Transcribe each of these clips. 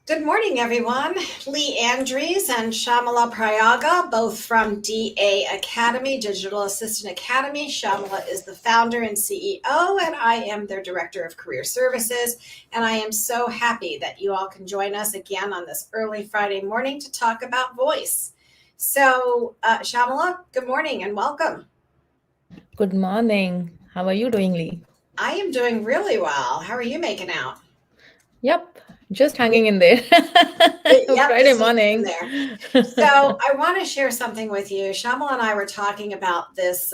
Good morning, everyone. Lee Andrews and Shyamala Prayaga, both from DA Academy, Digital Assistant Academy. Shyamala is the founder and CEO, and I am their Director of Career Services. And I am so happy that you all can join us again on this early Friday morning to talk about voice. So, Shyamala, good morning and welcome. Good morning. How are you doing, Lee? I am doing really well. How are you making out? Yep, just hanging in there. Yep, Friday just hanging in morning. there. So I want to share something with you. Shamala and I were talking about this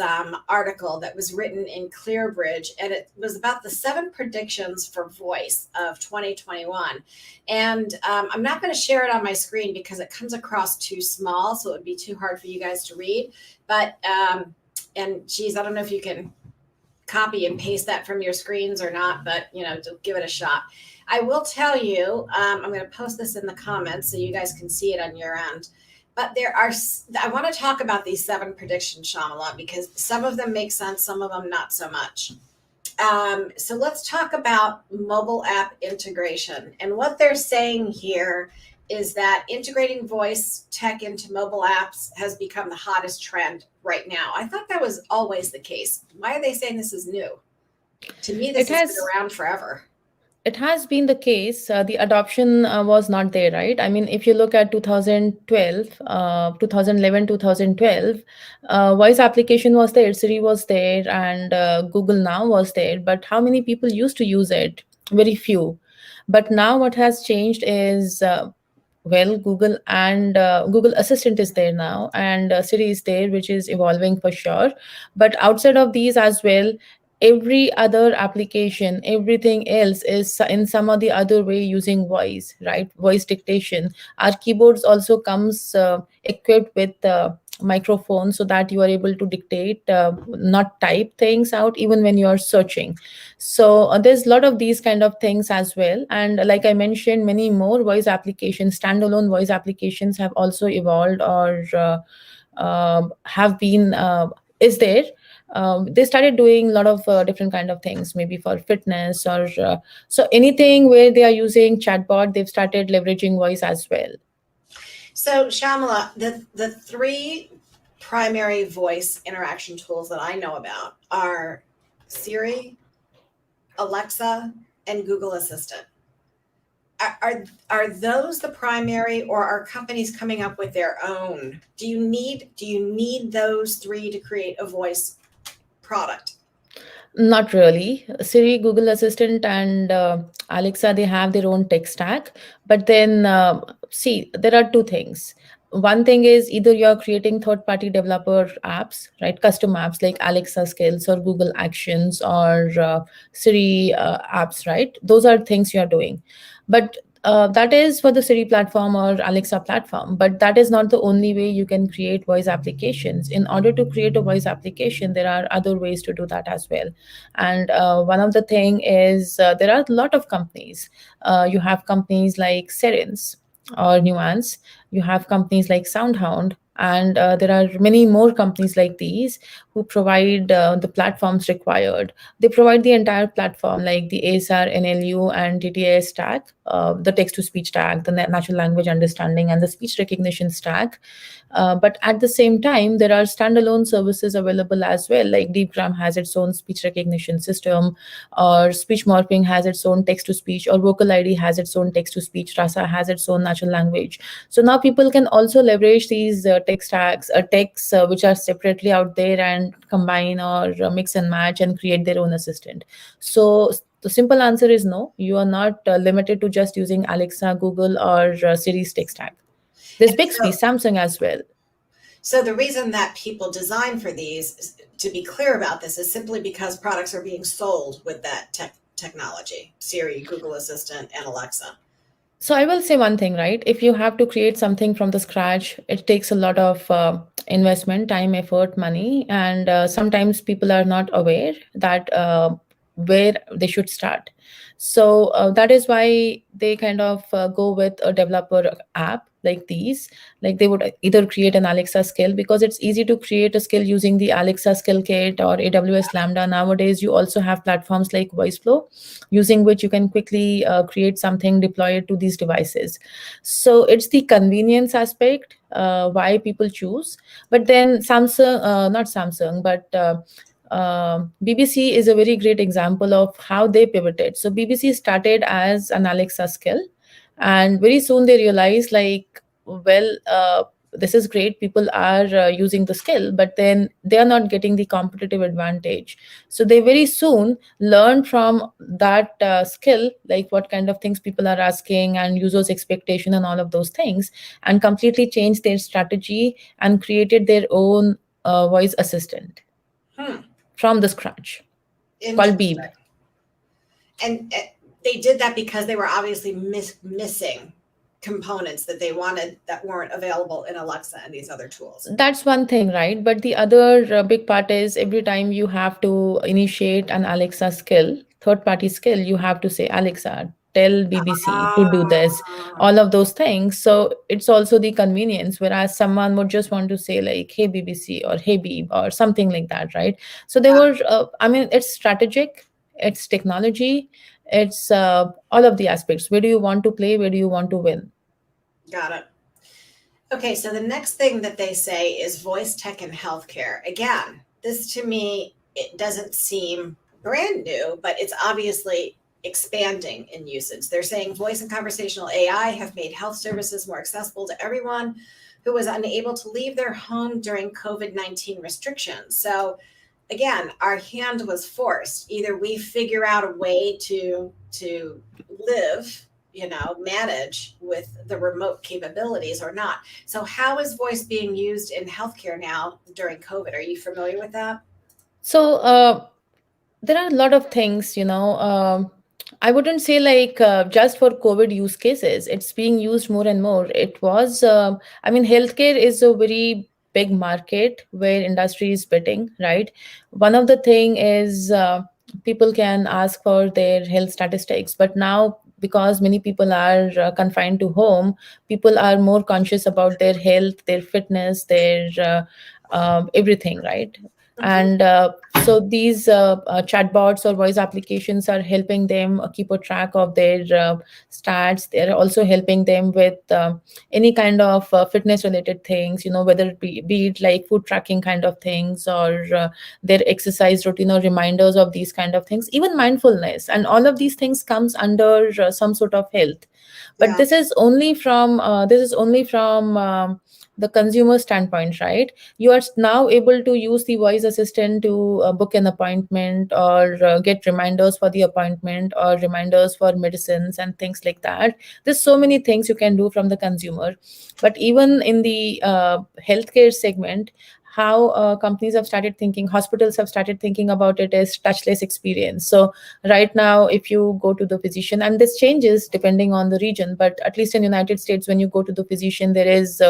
article that was written in Clearbridge, and it was about the 7 predictions for voice of 2021. And I'm not going to share it on my screen because it comes across too small, so it would be too hard for you guys to read. But and geez, I don't know if you can copy and paste that from your screens or not, but give it a shot. I will tell you, I'm going to post this in the comments so you guys can see it on your end. But I want to talk about these 7 predictions, Shamala, because some of them make sense, some of them not so much. So let's talk about mobile app integration. And what they're saying here is that integrating voice tech into mobile apps has become the hottest trend right now. I thought that was always the case. Why are they saying this is new? To me, It this has been has around forever. it has been the case. The adoption was not there, right? I mean, if you look at 2012, 2011, 2012, voice application was there, Siri was there, and Google Now was there. But how many people used to use it? Very few. But now what has changed is well, Google Assistant is there now, and Siri is there, which is evolving for sure. But outside of these as well, every other application, everything else is in some or the other way using voice, right? Voice dictation. Our keyboards also comes equipped with microphone, so that you are able to dictate, not type things out even when you are searching. So there's a lot of these kind of things as well. And like I mentioned, many more voice applications, standalone voice applications have also evolved, or have been is there. They started doing a lot of different kind of things, maybe for fitness, or so anything where they are using chatbot, they've started leveraging voice as well. So, Shamala, the three primary voice interaction tools that I know about are Siri, Alexa, and Google Assistant. Are those the primary, or are companies coming up with their own? Do you need those three to create a voice product? Not really. Siri, Google Assistant, and Alexa, they have their own tech stack. But then, see, there are two things. One thing is either you're creating third party developer apps, right? Custom apps like Alexa skills or Google Actions or Siri apps, right? Those are things you're doing. But that is for the Siri platform or Alexa platform, but that is not the only way you can create voice applications. In order to create a voice application, there are other ways to do that as well. And one of the thing is there are a lot of companies. You have companies like Serins or Nuance. You have companies like Soundhound, and there are many more companies like these who provide the platforms required. They provide the entire platform, like the ASR, NLU, and TTS stack, the text to speech stack, the natural language understanding, and the speech recognition stack. But at the same time, there are standalone services available as well, like DeepGram has its own speech recognition system, or Speech Morphing has its own text to speech, or Vocal ID has its own text to speech, Rasa has its own natural language. So now people can also leverage these tech stacks, techs which are separately out there, and combine or mix and match and create their own assistant. So the simple answer is no, you are not limited to just using Alexa, Google, or Siri's tech stack. There's And Bixby, Samsung as well. so the reason that people design for these, to be clear about this, is simply because products are being sold with that technology: Siri, Google Assistant, and Alexa. So I will say one thing, right? If you have to create something from the scratch, it takes a lot of investment, time, effort, money, and sometimes people are not aware that where they should start. So that is why they kind of go with a developer app like these. Like they would either create an Alexa skill, because it's easy to create a skill using the Alexa skill kit or AWS Lambda. Nowadays you also have platforms like VoiceFlow, using which you can quickly create something, deploy it to these devices. So it's the convenience aspect why people choose. But then Samsung, not Samsung, but BBC is a very great example of how they pivoted. So BBC started as an Alexa skill, and very soon they realized, like, well, this is great. People are using the skill, but then they are not getting the competitive advantage. So they very soon learned from that skill, like what kind of things people are asking and users' expectation and all of those things, and completely changed their strategy and created their own voice assistant Hmm. from the scratch called Beeb. Interesting. And they did that because they were obviously missing components that they wanted that weren't available in Alexa and these other tools. That's one thing, right? But the other big part is every time you have to initiate an Alexa skill, third party skill, you have to say, Alexa, tell BBC to do this, Ah, all of those things. So it's also the convenience, whereas someone would just want to say, like, hey, BBC, or hey, Beeb, or something like that, right? So they were, I mean, it's strategic, it's technology, it's all of the aspects. Where do you want to play? Where do you want to win? got it. Okay, so the next thing that they say is voice tech in healthcare. Again, this to me, it doesn't seem brand new, but it's obviously expanding in usage. They're saying voice and conversational AI have made health services more accessible to everyone who was unable to leave their home during COVID-19 restrictions. So again, our hand was forced. Either we figure out a way to live, manage with the remote capabilities or not. So how is voice being used in healthcare now during COVID? Are you familiar with that? So there are a lot of things, I wouldn't say like just for COVID use cases. It's being used more and more. It was, I mean, healthcare is a very big market where industry is betting, right? One of the thing is people can ask for their health statistics, but now because many people are confined to home, people are more conscious about their health, their fitness, their everything, right? Mm-hmm. And so these chatbots or voice applications are helping them keep a track of their stats. They're also helping them with any kind of fitness related things, whether be it like food tracking kind of things, or their exercise routine, or reminders of these kind of things, even mindfulness, and all of these things comes under some sort of health. But Yeah, this is only from the consumer standpoint, right? You are now able to use the voice assistant to book an appointment, or get reminders for the appointment, or reminders for medicines and things like that. There's so many things you can do from the consumer. But even in the healthcare segment, how companies have started thinking, hospitals have started thinking about it as touchless experience. So right now, if you go to the physician, and this changes depending on the region, but at least in United States, when you go to the physician, there is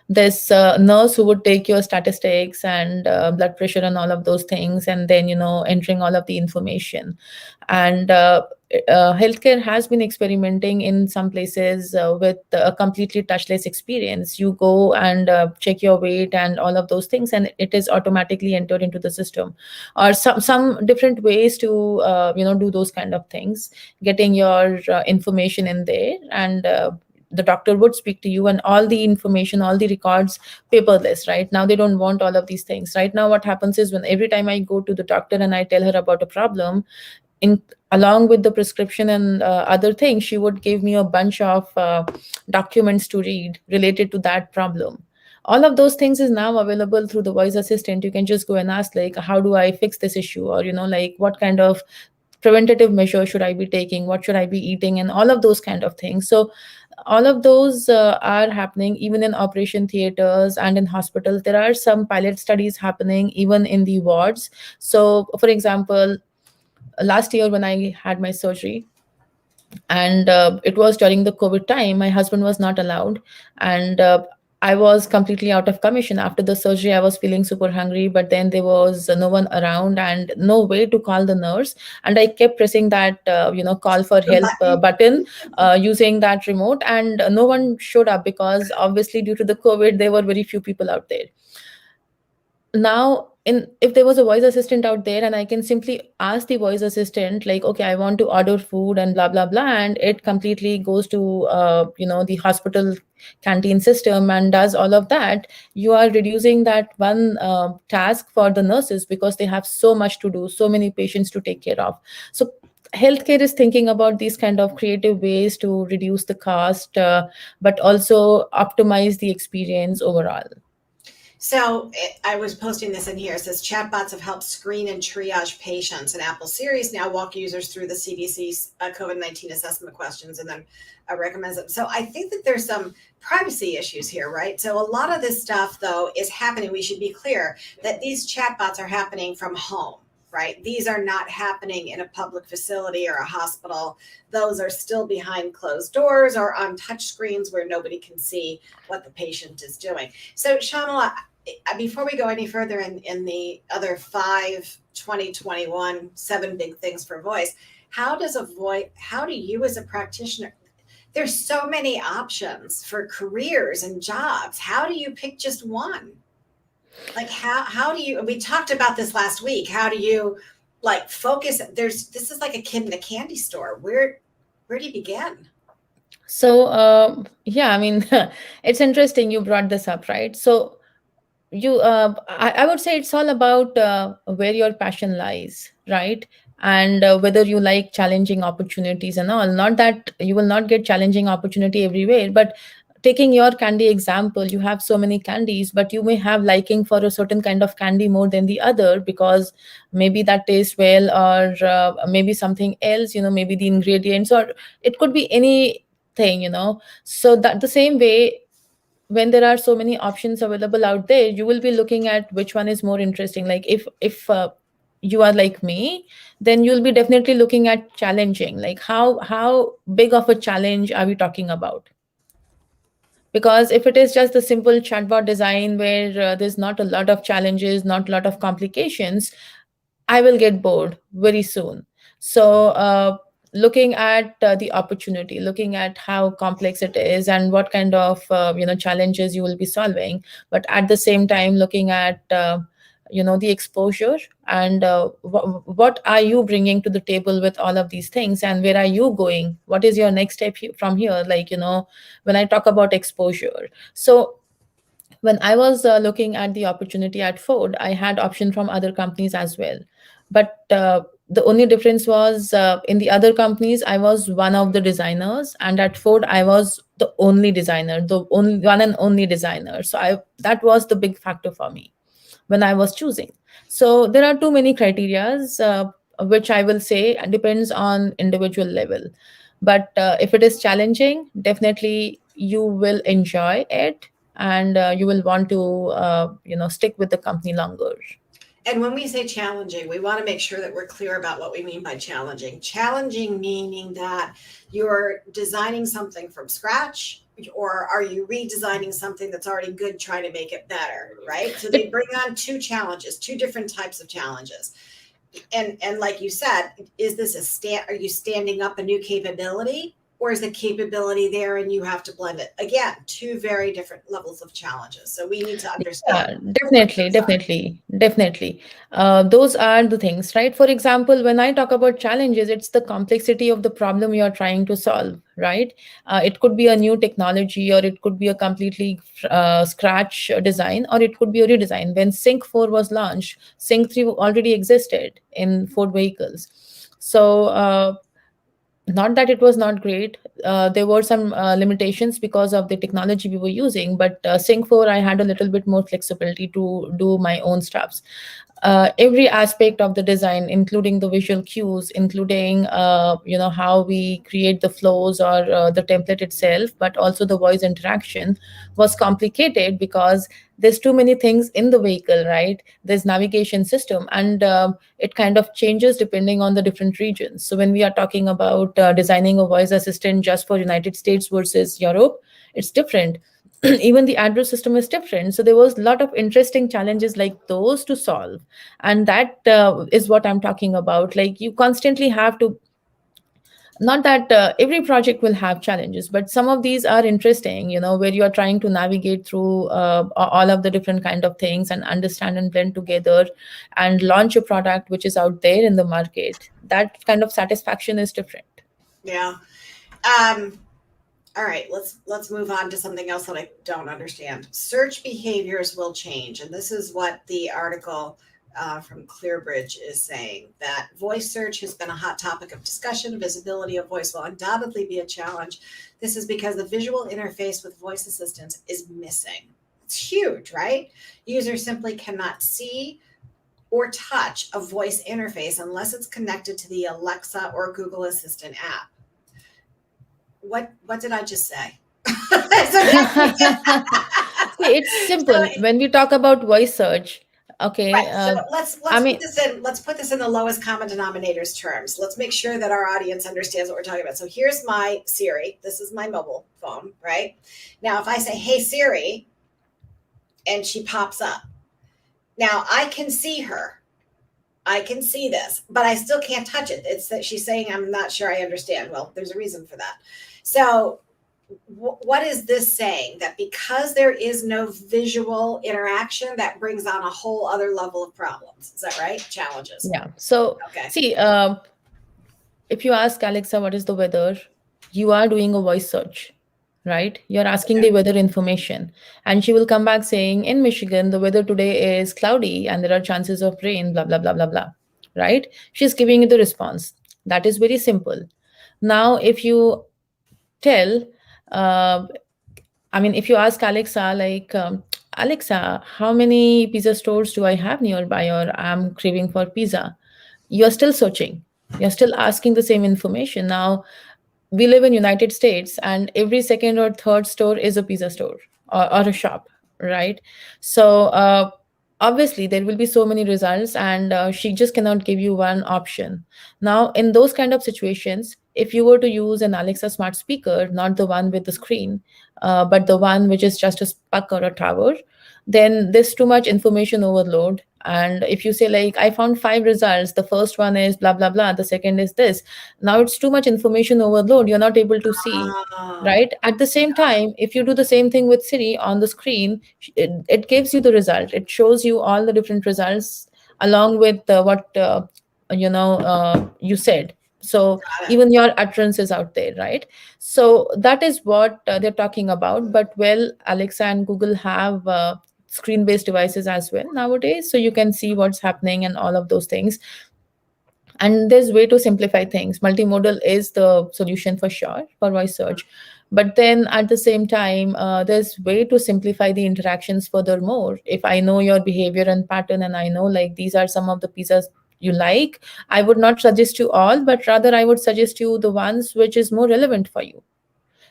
this nurse who would take your statistics and blood pressure and all of those things, and then entering all of the information. And healthcare has been experimenting in some places with a completely touchless experience. You go and check your weight and all of those things, and it is automatically entered into the system, or some different ways to do those kind of things, getting your information in there. And the doctor would speak to you, and all the information, all the records, paperless. Right now they don't want all of these things. Right now what happens is, when every time I go to the doctor and I tell her about a problem, in along with the prescription and other things, she would give me a bunch of documents to read related to that problem. All of those things is now available through the voice assistant. You can just go and ask, like, how do I fix this issue, or like what kind of preventative measures should I be taking, what should I be eating, and all of those kind of things. So all of those are happening even in operation theaters and in hospitals. There are some pilot studies happening even in the wards. So for example, last year when I had my surgery, and it was during the COVID time, my husband was not allowed. And I was completely out of commission. After the surgery, I was feeling super hungry, but then there was no one around and no way to call the nurse. And I kept pressing that, call for The help button. button using that remote, and no one showed up because obviously, due to the COVID, there were very few people out there. Now, in if there was a voice assistant out there and I can simply ask the voice assistant, like, okay, I want to order food and blah blah blah, and it completely goes to the hospital canteen system and does all of that, you are reducing that one task for the nurses because they have so much to do, so many patients to take care of. So healthcare is thinking about these kind of creative ways to reduce the cost, but also optimize the experience overall. So I was posting this in here. It says chatbots have helped screen and triage patients, and Apple Series now walk users through the CDC's COVID-19 assessment questions and then recommends them. So I think that there's some privacy issues here, right? So a lot of this stuff, though, is happening. We should be clear that these chatbots are happening from home. Right. These are not happening in a public facility or a hospital. Those are still behind closed doors or on touch screens where nobody can see what the patient is doing. So, Shyamala, before we go any further in the other 2021 7 big things for voice, how do you as a practitioner, there's so many options for careers and jobs. How do you pick just one? Like how do you, we talked about this last week, how do you like focus, this is like a kid in a candy store, where do you begin? So, yeah, I mean, it's interesting you brought this up, right? So, I would say it's all about where your passion lies, right? And whether you like challenging opportunities and all. Not that you will not get challenging opportunity everywhere, but taking your candy example, you have so many candies, but you may have liking for a certain kind of candy more than the other because maybe that tastes well, or maybe something else, maybe the ingredients, or it could be anything. So that the same way, when there are so many options available out there, you will be looking at which one is more interesting. Like if you are like me, then you'll be definitely looking at challenging, like how big of a challenge are we talking about. Because if it is just the simple chatbot design where there's not a lot of challenges, not a lot of complications, I will get bored very soon. So, looking at the opportunity, looking at how complex it is and what kind of challenges you will be solving, but at the same time looking at the exposure and what are you bringing to the table with all of these things, and where are you going? What is your next step from here? Like, when I talk about exposure, so when I was looking at the opportunity at Ford, I had option from other companies as well. But the only difference was, in the other companies, I was one of the designers, and at Ford, I was the only designer, the only one and only designer. So that was the big factor for me when I was choosing. So there are too many criterias, which I will say depends on individual level. But if it is challenging, definitely you will enjoy it, and you will want to stick with the company longer. And when we say challenging, we want to make sure that we're clear about what we mean by challenging. Challenging meaning that you're designing something from scratch, or are you redesigning something that's already good, trying to make it better, right? So they bring on two challenges, two different types of challenges. And like you said, is this are you standing up a new capability, or is the capability there and you have to blend it? Again, two very different levels of challenges. So we need to understand what Definitely, those are. definitely, definitely. Those are the things, right? For example, when I talk about challenges, it's the complexity of the problem you're trying to solve, right? It could be a new technology, or it could be a completely scratch design, or it could be a redesign. When Sync 4 was launched, Sync 3 already existed in Ford vehicles. So, not that it was not great. There were some limitations because of the technology we were using, but Sync 4, I had a little bit more flexibility to do my own stuffs. Every aspect of the design, including the visual cues, including how we create the flows, or the template itself, but also the voice interaction, was complicated because there's too many things in the vehicle, right? There's navigation system, and it kind of changes depending on the different regions. So when we are talking about designing a voice assistant just for United States versus Europe, it's different. even the address system is different. So there was a lot of interesting challenges like those to solve, and that is what I'm talking about. Like, you constantly have to, not that every project will have challenges, but some of these are interesting, where you are trying to navigate through all of the different kind of things and understand and blend together and launch a product which is out there in the market. That kind of satisfaction is different. Yeah. All right, let's move on to something else that I don't understand. Search behaviors will change, and this is what the article from ClearBridge is saying, that voice search has been a hot topic of discussion. Visibility of voice will undoubtedly be a challenge. This is because the visual interface with voice assistants is missing. It's huge, right? Users simply cannot see or touch a voice interface unless it's connected to the Alexa or Google Assistant app. What did I just say? See, it's So, simple. When we talk about voice search, okay, right. So let's I put mean, this in. Let's put this in the lowest common denominators terms. Let's make sure that our audience understands what we're talking about. So here's my Siri. This is my mobile phone, right? Now, if I say, "Hey Siri," and she pops up, now I can see her. I can see this, but I still can't touch it. It's that she's saying, "I'm not sure I understand." Well, there's a reason for that. So what is this saying? That because there is no visual interaction, that brings on a whole other level of problems. Is that right? Challenges. yeah. So, Okay. see, if you ask Alexa what is the weather, you are doing a voice search, right? You're asking Okay. the weather information, and she will come back saying, in Michigan, the weather today is cloudy and there are chances of rain, blah, blah, blah, blah, blah, right? She's giving you the response. That is very simple. Now, if you tell, uh, if you ask Alexa, like, Alexa, how many pizza stores do I have nearby, or I'm craving for pizza? You're still searching. You're still asking the same information. Now, we live in United States, and every second or third store is a pizza store, or a shop, right? So obviously there will be so many results, and she just cannot give you one option. Now, in those kind of situations, if you were to use an Alexa smart speaker, not the one with the screen, but the one which is just a puck or a tower, then there's too much information overload. And if you say, like, I found 5 results, the first one is blah blah blah, the second is this, now it's too much information overload, you're not able to see, Oh, right? At the same time, if you do the same thing with Siri on the screen, it gives you the result, it shows you all the different results along with what you said. So got it. even your utterance is out there, right? So that is what they're talking about. But well, Alexa and Google have screen based devices as well nowadays, so you can see what's happening and all of those things. And there's way to simplify things. Multimodal is the solution for sure for voice search, but then at the same time, there's way to simplify the interactions furthermore. If I know your behavior and pattern, and I know, like, these are some of the pizzas you like, I would not suggest you all, but rather I would suggest you the ones which is more relevant for you.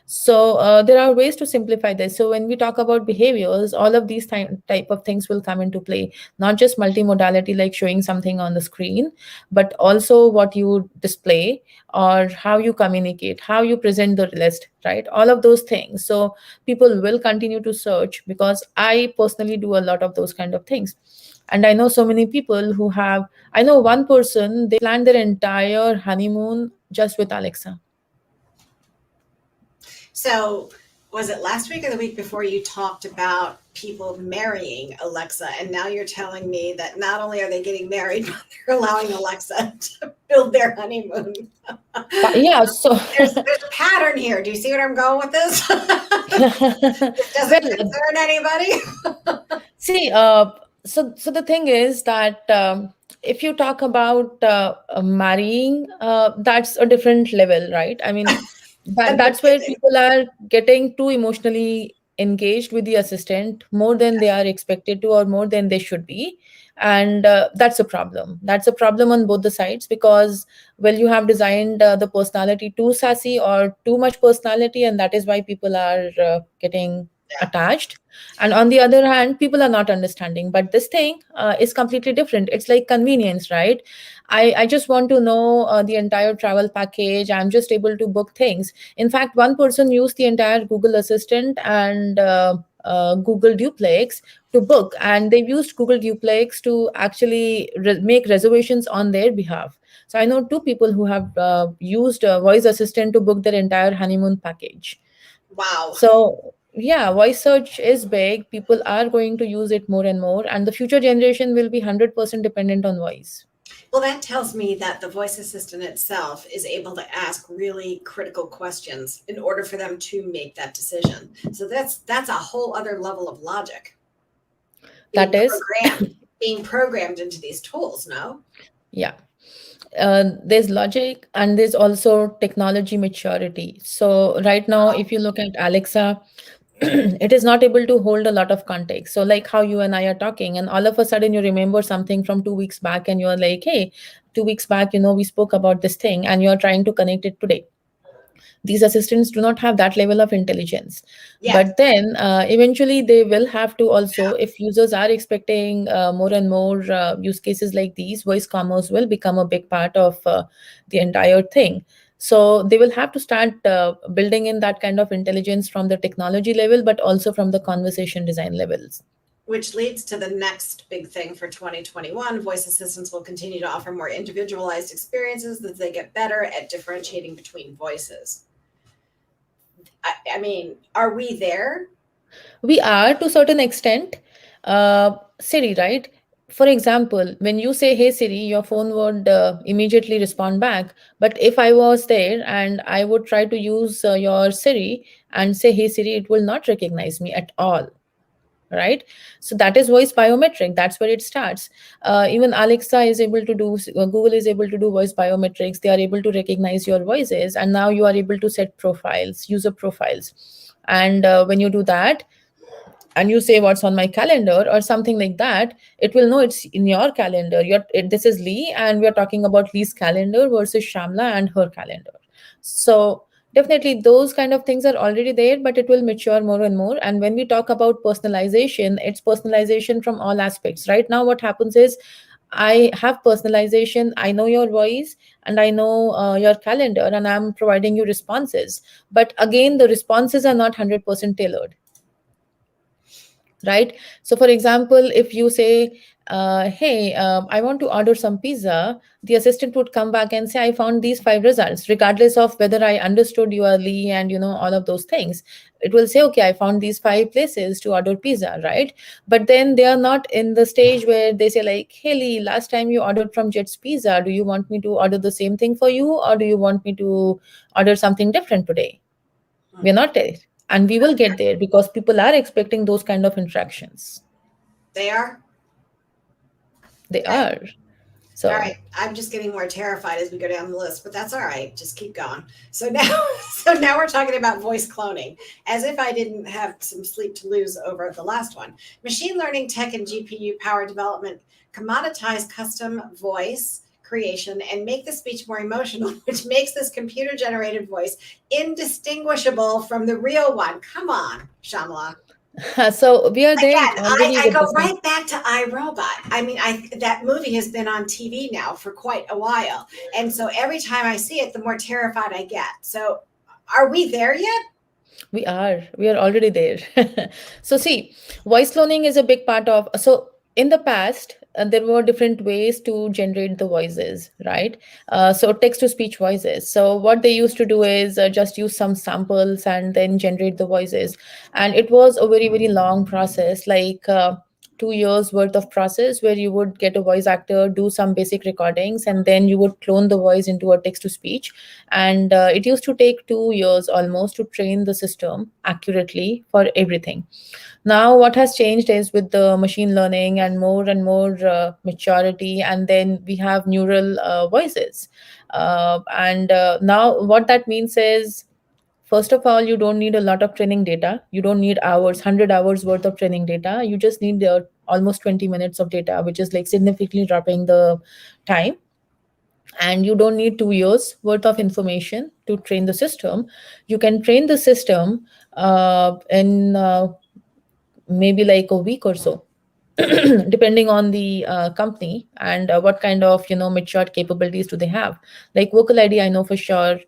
So there are ways to simplify this. So when we talk about behaviors, all of these type of things will come into play. Not just multimodality, like showing something on the screen, but also what you display, or how you communicate, how you present the list, right? All of those things. So people will continue to search, because I personally do a lot of those kind of things. And I know so many people who have. I know one person, they planned their entire honeymoon just with Alexa. So, was it last week or the week before you talked about people marrying Alexa? And now you're telling me that not only are they getting married, but they're allowing Alexa to build their honeymoon. Yeah, so There's a pattern here. Do you see what I'm going with this? This doesn't well, concern anybody. see, so the thing is that, if you talk about marrying, that's a different level, right? I mean, that's where Amazing. people are getting too emotionally engaged with the assistant more than they are expected to, or more than they should be. And that's a problem. That's a problem on both the sides, because, well, you have designed the personality too sassy or too much personality, and that is why people are getting Yeah. attached, and on the other hand people are not understanding. But this thing is completely different. It's like convenience, right? I just want to know the entire travel package. I'm just able to book things. In fact, one person used the entire Google Assistant and Google Duplex to book, and they've used Google Duplex to actually make reservations on their behalf. So I know two people who have used voice assistant to book their entire honeymoon package. Wow. So yeah, voice search is big. People are going to use it more and more, and the future generation will be 100% dependent on voice. Well, that tells me that the voice assistant itself is able to ask really critical questions in order for them to make that decision. So that's a whole other level of logic being That is, programmed into these tools, no? yeah. There's logic and there's also technology maturity. So right now, if you look at Alexa, it is not able to hold a lot of context. So like how you and I are talking, and all of a sudden you remember something from 2 weeks back, and you're like, hey, 2 weeks back, we spoke about this thing, and you're trying to connect it today. These assistants do not have that level of intelligence. Yes, But then eventually they will have to also, if users are expecting more and more use cases like these, voice commerce will become a big part of the entire thing. So they will have to start building in that kind of intelligence from the technology level, but also from the conversation design levels. which leads to the next big thing for 2021. Voice assistants will continue to offer more individualized experiences as they get better at differentiating between voices. I mean, are we there? We are to certain extent. Siri, right? For example, when you say hey Siri, your phone would immediately respond back. But if I was there and I would try to use your Siri and say hey Siri, it will not recognize me at all, right? So that is voice biometric. That's where it starts. Even Alexa is able to do, Google is able to do voice biometrics. They are able to recognize your voices, and now you are able to set profiles, user profiles. And when you do that, and you say what's on my calendar or something like that, it will know it's in your calendar. This is Lee, and we're talking about Lee's calendar versus Shamla and her calendar. So definitely those kind of things are already there, but it will mature more and more. And when we talk about personalization, it's personalization from all aspects. Right now what happens is, I have personalization, I know your voice, and I know your calendar, and I'm providing you responses. But again, the responses are not 100% tailored, right? So for example, if you say hey, I want to order some pizza, the assistant would come back and say I found these 5 results, regardless of whether I understood you early and all of those things. It will say, okay, I found these 5 places to order pizza, right? But then they are not in the stage where they say like, hey Lee, last time you ordered from Jet's Pizza, do you want me to order the same thing for you, or do you want me to order something different today? We're not there, and we will get there because people are expecting those kind of interactions. They are? They Okay. are. All So right. I'm just getting more terrified as we go down the list, but that's all right. Just keep going. So now, so now we're talking about voice cloning, as if I didn't have some sleep to lose over the last one. Machine learning tech and GPU power development commoditize custom voice creation and make the speech more emotional, which makes this computer generated voice indistinguishable from the real one. Come on, Shamla. so we are there Again, already I with go this. right back to iRobot. I mean, that movie has been on TV now for quite a while, and so every time I see it, the more terrified I get. So, are we there yet? We are already there. So see, voice cloning is a big part of. So in the past, there were different ways to generate the voices, right? So text to speech voices. So what they used to do is just use some samples and then generate the voices, and it was a very very long process, like 2 years worth of process, where you would get a voice actor, do some basic recordings, and then you would clone the voice into a text to speech. And it used to take 2 years almost to train the system accurately for everything. Now what has changed is, with the machine learning and more maturity, and then we have neural voices. And now what that means is, first of all, you don't need a lot of training data. You don't need hours, 100 hours worth of training data. You just need almost 20 minutes of data, which is like significantly dropping the time. and you don't need 2 years worth of information to train the system. You can train the system in maybe like a week or so, depending on the company and what kind of matured capabilities do they have. Like Vocal ID, I know for sure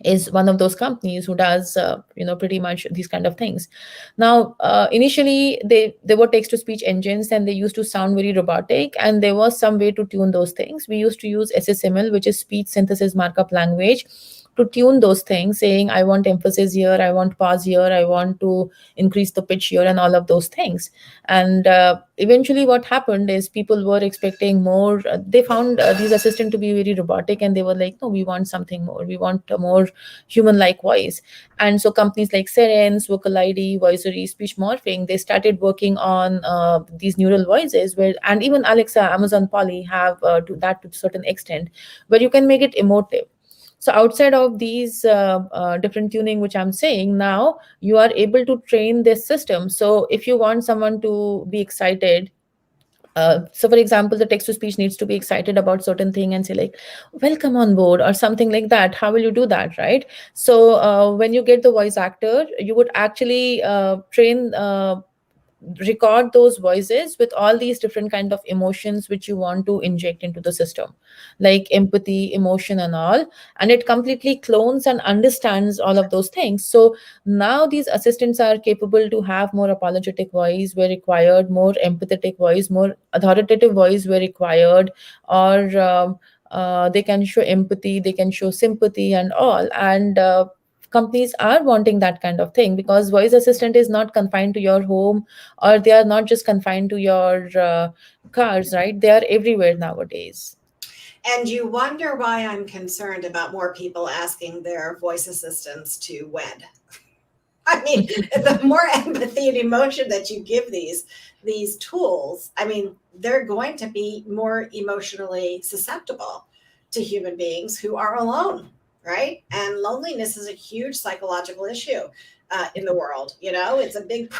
is one of those companies who does pretty much these kind of things. Now initially they were text to speech engines, and they used to sound very robotic, and there was some way to tune those things. We used to use SSML, which is speech synthesis markup language, to tune those things, saying I want emphasis here, I want pause here, I want to increase the pitch here, and all of those things. And eventually what happened is people were expecting more. They found these assistants to be very robotic, and they were like, no, we want something more, we want a more human like voice. And so companies like Serens, Vocal ID, Voicery, Speech Morphing, they started working on these neural voices, where, and even Alexa, Amazon Polly have to that to a certain extent, where you can make it emotive. So outside of these different tuning, which I'm saying, now you are able to train this system. So if you want someone to be excited, so for example, the text to speech needs to be excited about certain thing and say like, welcome on board or something like that. How will you do that, right? So when you get the voice actor, you would actually train record those voices with all these different kind of emotions which you want to inject into the system, like empathy, emotion, and all. And it completely clones and understands all of those things. So now these assistants are capable to have more apologetic voice where required, more empathetic voice, more authoritative voice where required, or they can show empathy, they can show sympathy and all. And companies are wanting that kind of thing, because voice assistant is not confined to your home, or they are not just confined to your cars, right? They are everywhere nowadays. And you wonder why I'm concerned about more people asking their voice assistants to wed. I mean, the more empathy and emotion that you give these tools, I mean, they're going to be more emotionally susceptible to human beings who are alone, right? And loneliness is a huge psychological issue in the world. You know, it's a big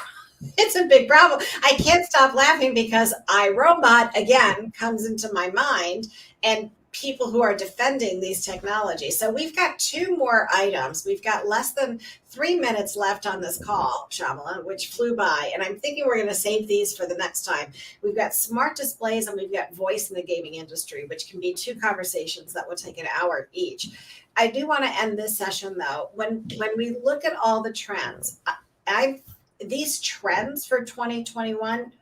it's a big problem. I can't stop laughing because iRobot again comes into my mind, and people who are defending these technologies. So we've got two more items. We've got less than 3 minutes left on this call, Shyamala, which flew by. And I'm thinking we're going to save these for the next time. We've got smart displays and we've got voice in the gaming industry, which can be two conversations that will take an hour each. I do want to end this session though. When we look at all the trends, these trends for 2021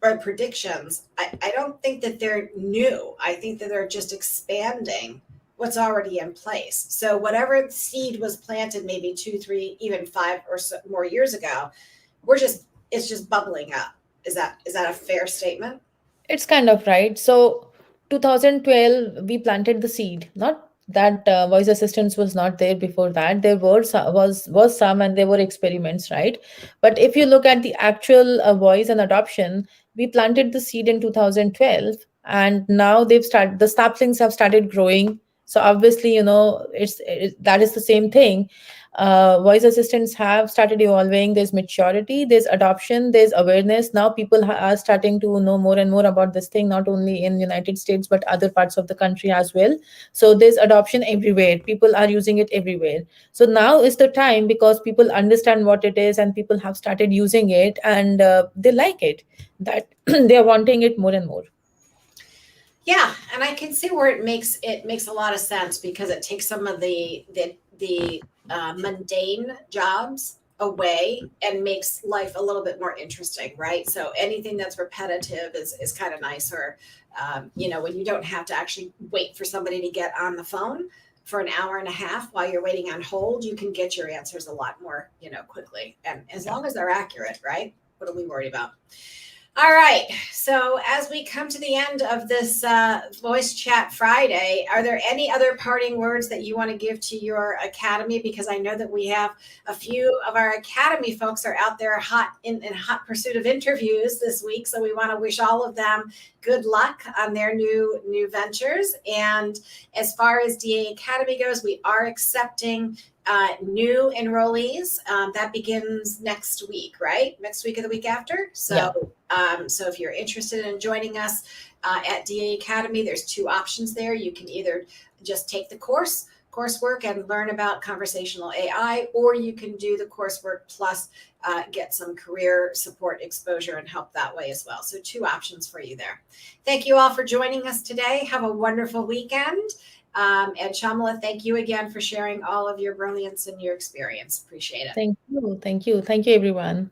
or predictions, I don't think that they're new. I think that they're just expanding what's already in place. So whatever seed was planted maybe 2, 3, even 5 or so more years ago, it's just bubbling up. Is that a fair statement? It's kind of right. So 2012, we planted the seed. Not that voice assistance was not there before that. There was some, and there were experiments, right? But if you look at the actual voice and adoption, we planted the seed in 2012, and now the saplings have started growing. So obviously, that is the same thing. Voice assistants have started evolving. There's maturity, there's adoption, there's awareness. Now people are starting to know more and more about this thing, not only in United States but other parts of the country as well. So there's adoption everywhere, people are using it everywhere. So now is the time, because people understand what it is and people have started using it, and they like it, that they are wanting it more and more. Yeah, and I can see where it makes a lot of sense because it takes some of the mundane jobs away and makes life a little bit more interesting, right? So anything that's repetitive is kind of nice, or when you don't have to actually wait for somebody to get on the phone for an hour and a half while you're waiting on hold, you can get your answers a lot more, quickly, and as long as they're accurate, right? What are we worried about? All right. So as we come to the end of this Voice Chat Friday, are there any other parting words that you want to give to your academy? Because I know that we have a few of our academy folks are out there in hot pursuit of interviews this week. So we want to wish all of them good luck on their new ventures. And as far as DA Academy goes, we are accepting new enrollees. That begins next week, right? Next week or the week after. Yeah. So if you're interested in joining us at DA Academy, there's two options there. You can either just take the coursework and learn about conversational AI, or you can do the coursework plus get some career support exposure and help that way as well. So two options for you there. Thank you all for joining us today. Have a wonderful weekend. And Shyamala, thank you again for sharing all of your brilliance and your experience. Appreciate it. Thank you. Thank you. Thank you, everyone.